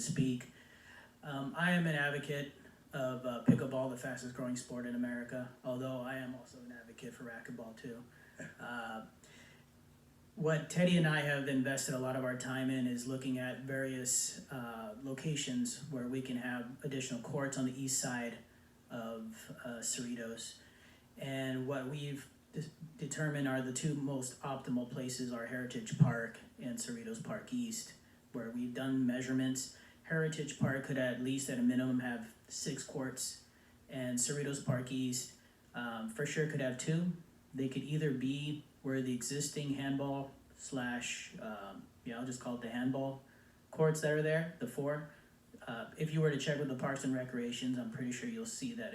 speak. I am an advocate of pickleball, the fastest growing sport in America, although I am also an advocate for racquetball too. What Teddy and I have invested a lot of our time in is looking at various locations where we can have additional courts on the east side of Cerritos. And what we've determined are the two most optimal places are Heritage Park and Cerritos Park East, where we've done measurements. Heritage Park could at least at a minimum have 6 courts, and Cerritos Park East for sure could have 2. They could either be where the existing handball slash, I'll just call it the handball courts that are there, the 4. If you were to check with the Parks and Recreations, I'm pretty sure you'll see that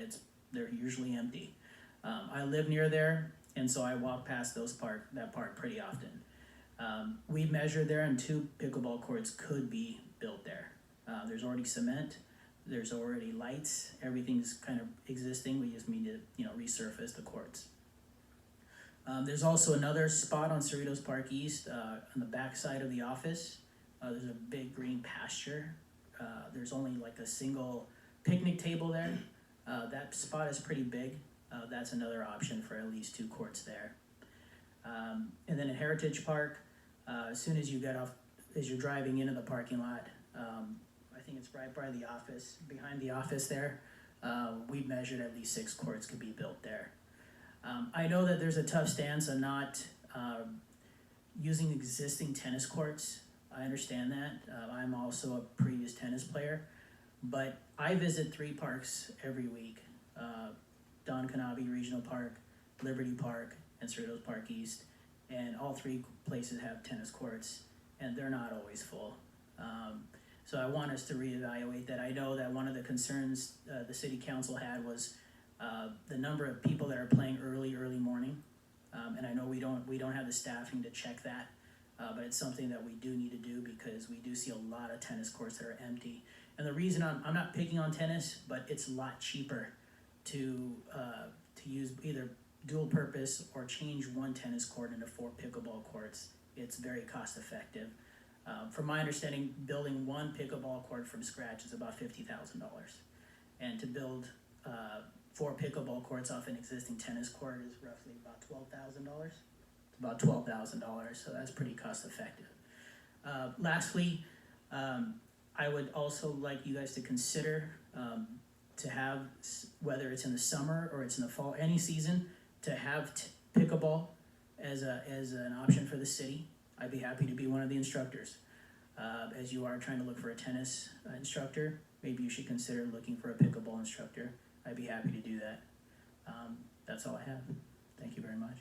they're usually empty. I live near there, and so I walk past that park pretty often. We measured there, and 2 pickleball courts could be built there. There's already cement, there's already lights, everything's kind of existing. We just need to resurface the courts. There's also another spot on Cerritos Park East on the back side of the office. There's a big green pasture. There's only like a single picnic table there. That spot is pretty big. That's another option for at least 2 courts there. And then at Heritage Park, as soon as you're driving into the parking lot, I think it's right by the office, behind the office there, we measured at least 6 courts could be built there. I know that there's a tough stance on not using existing tennis courts. I understand that. I'm also a previous tennis player, but I visit 3 parks every week. Don Kanabe Regional Park, Liberty Park, and Cerritos Park East, and all 3 places have tennis courts, and they're not always full. So I want us to reevaluate that. I know that one of the concerns the city council had was the number of people that are playing early morning, and I know we don't have the staffing to check that, but it's something that we do need to do because we do see a lot of tennis courts that are empty. And the reason I'm not picking on tennis, but it's a lot cheaper to use either dual purpose or change 1 tennis court into 4 pickleball courts. It's very cost effective. From my understanding, building 1 pickleball court from scratch is about $50,000, and to build 4 pickleball courts off an existing tennis court is roughly about $12,000. It's about $12,000, so that's pretty cost effective. Lastly, I would also like you guys to consider to have, whether it's in the summer or it's in the fall, any season, to have pickleball as an option for the city. I'd be happy to be one of the instructors. As you are trying to look for a tennis instructor, maybe you should consider looking for a pickleball instructor. I'd be happy to do that. That's all I have. Thank you very much.